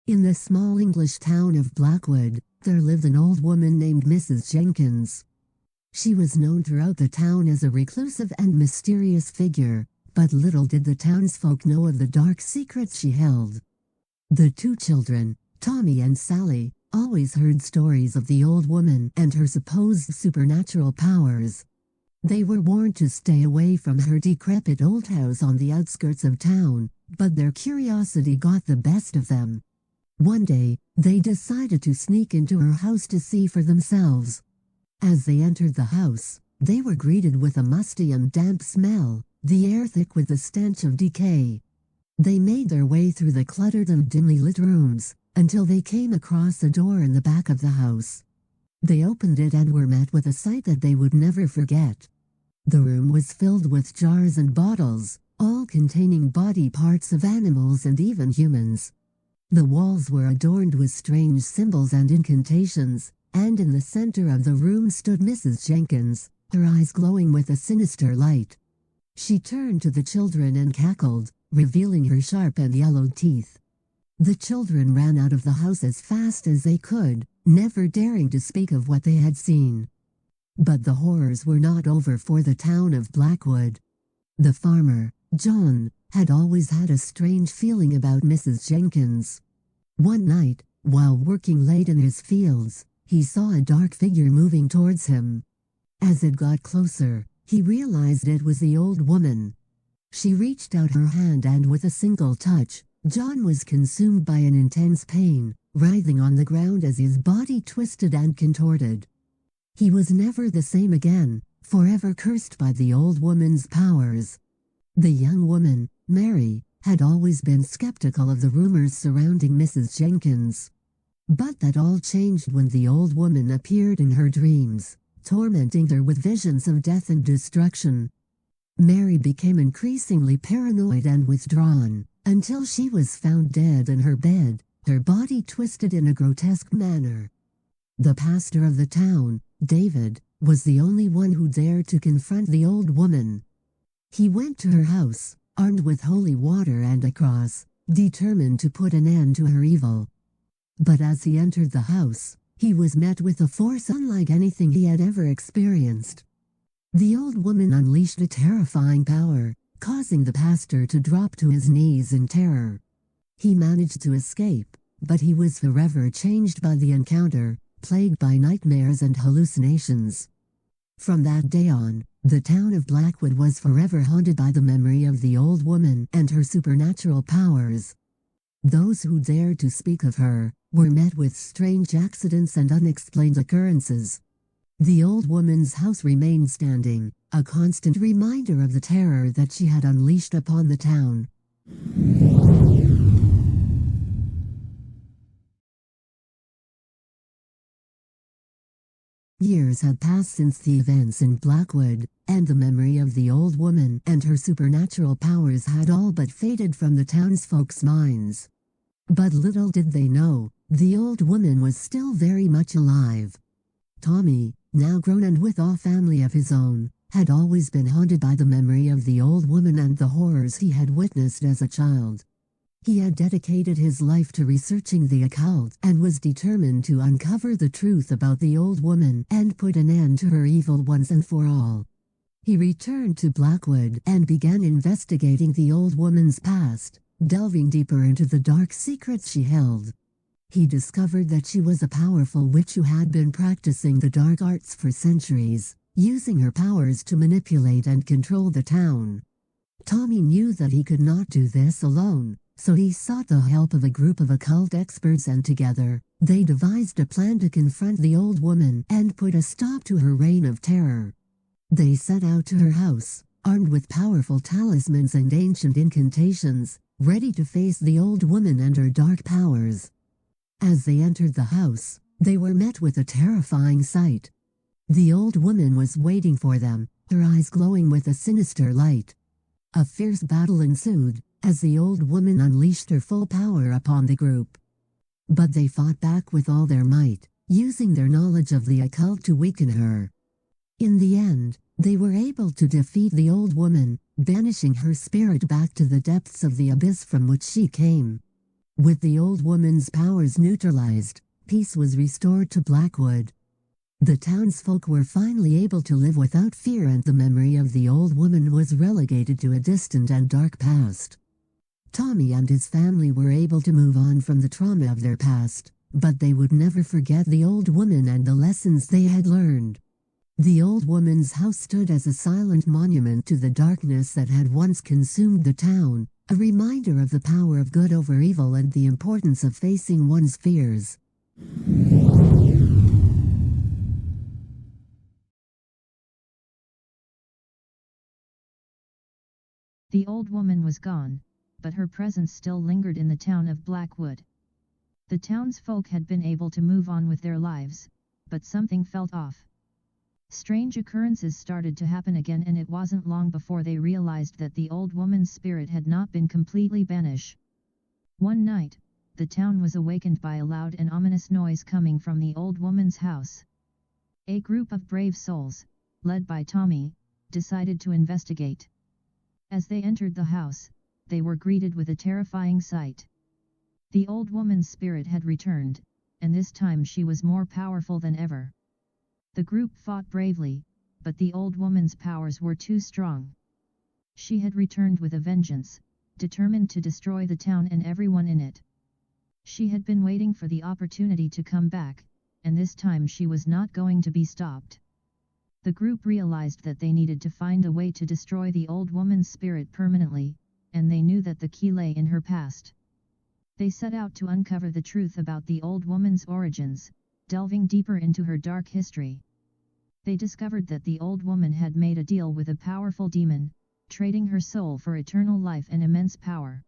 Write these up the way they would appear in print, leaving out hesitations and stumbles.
In the small English town of Blackwood, there lived an old woman named Mrs. Jenkins. She was known throughout the town as a reclusive and mysterious figure, but little did the townsfolk know of the dark secrets she held. The two children, Tommy and Sally, always heard stories of the old woman and her supposed supernatural powers. They were warned to stay away from her decrepit old house on the outskirts of town, but their curiosity got the best of them. One day, they decided to sneak into her house to see for themselves. As they entered the house, they were greeted with a musty and damp smell, the air thick with the stench of decay. They made their way through the cluttered and dimly lit rooms, until they came across a door in the back of the house. They opened it and were met with a sight that they would never forget. The room was filled with jars and bottles, all containing body parts of animals and even humans. The walls were adorned with strange symbols and incantations, and in the center of the room stood Mrs. Jenkins, her eyes glowing with a sinister light. She turned to the children and cackled, revealing her sharp and yellowed teeth. The children ran out of the house as fast as they could, never daring to speak of what they had seen. But the horrors were not over for the town of Blackwood. The farmer, John, had always had a strange feeling about Mrs. Jenkins. One night, while working late in his fields, he saw a dark figure moving towards him. As it got closer, he realized it was the old woman. She reached out her hand and with a single touch, John was consumed by an intense pain, writhing on the ground as his body twisted and contorted. He was never the same again, forever cursed by the old woman's powers. The young woman, Mary, had always been skeptical of the rumors surrounding Mrs. Jenkins. But that all changed when the old woman appeared in her dreams, tormenting her with visions of death and destruction. Mary became increasingly paranoid and withdrawn, until she was found dead in her bed, her body twisted in a grotesque manner. The pastor of the town, David, was the only one who dared to confront the old woman. He went to her house, armed with holy water and a cross, determined to put an end to her evil. But as he entered the house, he was met with a force unlike anything he had ever experienced. The old woman unleashed a terrifying power, causing the pastor to drop to his knees in terror. He managed to escape, but he was forever changed by the encounter, plagued by nightmares and hallucinations. From that day on, the town of Blackwood was forever haunted by the memory of the old woman and her supernatural powers. Those who dared to speak of her were met with strange accidents and unexplained occurrences. The old woman's house remained standing, a constant reminder of the terror that she had unleashed upon the town. Years had passed since the events in Blackwood, and the memory of the old woman and her supernatural powers had all but faded from the townsfolk's minds. But little did they know, the old woman was still very much alive. Tommy, now grown and with a family of his own, had always been haunted by the memory of the old woman and the horrors he had witnessed as a child. He had dedicated his life to researching the occult and was determined to uncover the truth about the old woman and put an end to her evil once and for all. He returned to Blackwood and began investigating the old woman's past, delving deeper into the dark secrets she held. He discovered that she was a powerful witch who had been practicing the dark arts for centuries, using her powers to manipulate and control the town. Tommy knew that he could not do this alone, so he sought the help of a group of occult experts, and together, they devised a plan to confront the old woman and put a stop to her reign of terror. They set out to her house, armed with powerful talismans and ancient incantations, ready to face the old woman and her dark powers. As they entered the house, they were met with a terrifying sight. The old woman was waiting for them, her eyes glowing with a sinister light. A fierce battle ensued, as the old woman unleashed her full power upon the group. But they fought back with all their might, using their knowledge of the occult to weaken her. In the end, they were able to defeat the old woman, banishing her spirit back to the depths of the abyss from which she came. With the old woman's powers neutralized, peace was restored to Blackwood. The townsfolk were finally able to live without fear, and the memory of the old woman was relegated to a distant and dark past. Tommy and his family were able to move on from the trauma of their past, but they would never forget the old woman and the lessons they had learned. The old woman's house stood as a silent monument to the darkness that had once consumed the town, a reminder of the power of good over evil and the importance of facing one's fears. The old woman was gone, but her presence still lingered in the town of Blackwood. The townsfolk had been able to move on with their lives, but something felt off. Strange occurrences started to happen again, and it wasn't long before they realized that the old woman's spirit had not been completely banished. One night, the town was awakened by a loud and ominous noise coming from the old woman's house. A group of brave souls, led by Tommy, decided to investigate. As they entered the house, they were greeted with a terrifying sight. The old woman's spirit had returned, and this time she was more powerful than ever. The group fought bravely, but the old woman's powers were too strong. She had returned with a vengeance, determined to destroy the town and everyone in it. She had been waiting for the opportunity to come back, and this time she was not going to be stopped. The group realized that they needed to find a way to destroy the old woman's spirit permanently, and they knew that the key lay in her past. They set out to uncover the truth about the old woman's origins, delving deeper into her dark history. They discovered that the old woman had made a deal with a powerful demon, trading her soul for eternal life and immense power.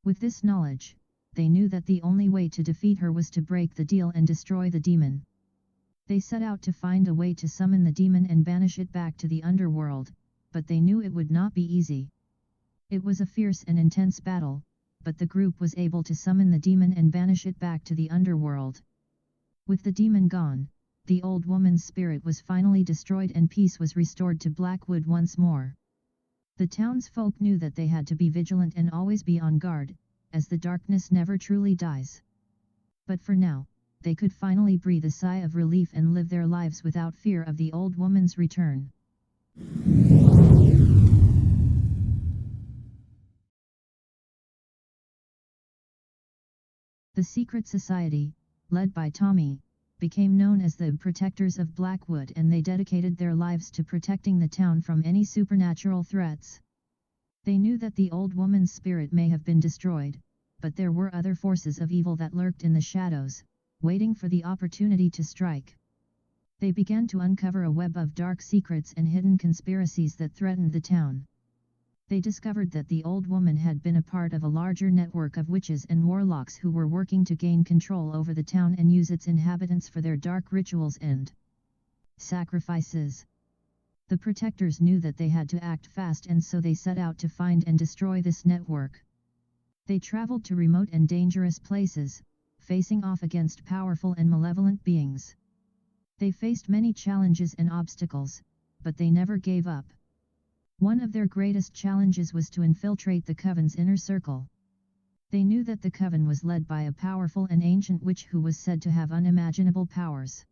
With this knowledge, they knew that the only way to defeat her was to break the deal and destroy the demon. They set out to find a way to summon the demon and banish it back to the underworld, but they knew it would not be easy. It was a fierce and intense battle, but the group was able to summon the demon and banish it back to the underworld. With the demon gone, the old woman's spirit was finally destroyed and peace was restored to Blackwood once more. The townsfolk knew that they had to be vigilant and always be on guard, as the darkness never truly dies. But for now, they could finally breathe a sigh of relief and live their lives without fear of the old woman's return. The secret society, led by Tommy, became known as the Protectors of Blackwood, and they dedicated their lives to protecting the town from any supernatural threats. They knew that the old woman's spirit may have been destroyed, but there were other forces of evil that lurked in the shadows, waiting for the opportunity to strike. They began to uncover a web of dark secrets and hidden conspiracies that threatened the town. They discovered that the old woman had been a part of a larger network of witches and warlocks who were working to gain control over the town and use its inhabitants for their dark rituals and sacrifices. The protectors knew that they had to act fast, and so they set out to find and destroy this network. They traveled to remote and dangerous places, facing off against powerful and malevolent beings. They faced many challenges and obstacles, but they never gave up. One of their greatest challenges was to infiltrate the Coven's inner circle. They knew that the Coven was led by a powerful and ancient witch who was said to have unimaginable powers.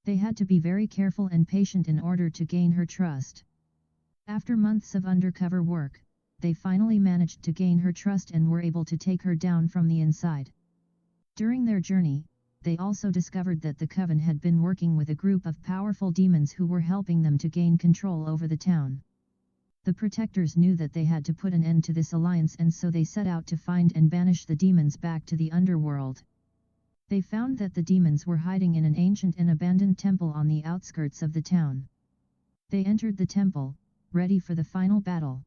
They had to be very careful and patient in order to gain her trust. After months of undercover work, they finally managed to gain her trust and were able to take her down from the inside. During their journey, they also discovered that the Coven had been working with a group of powerful demons who were helping them to gain control over the town. The protectors knew that they had to put an end to this alliance, and so they set out to find and banish the demons back to the underworld. They found that the demons were hiding in an ancient and abandoned temple on the outskirts of the town. They entered the temple, ready for the final battle.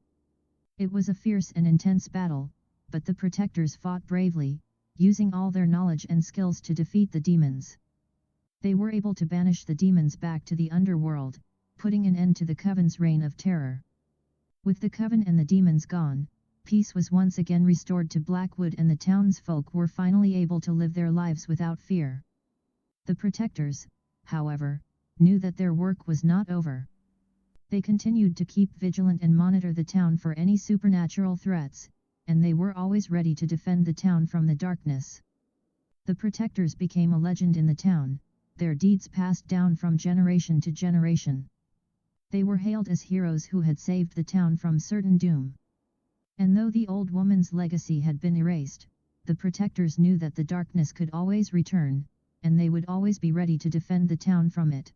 It was a fierce and intense battle, but the protectors fought bravely, using all their knowledge and skills to defeat the demons. They were able to banish the demons back to the underworld, putting an end to the Coven's reign of terror. With the Coven and the demons gone, peace was once again restored to Blackwood, and the townsfolk were finally able to live their lives without fear. The protectors, however, knew that their work was not over. They continued to keep vigilant and monitor the town for any supernatural threats, and they were always ready to defend the town from the darkness. The protectors became a legend in the town, their deeds passed down from generation to generation. They were hailed as heroes who had saved the town from certain doom. And though the old woman's legacy had been erased, the protectors knew that the darkness could always return, and they would always be ready to defend the town from it.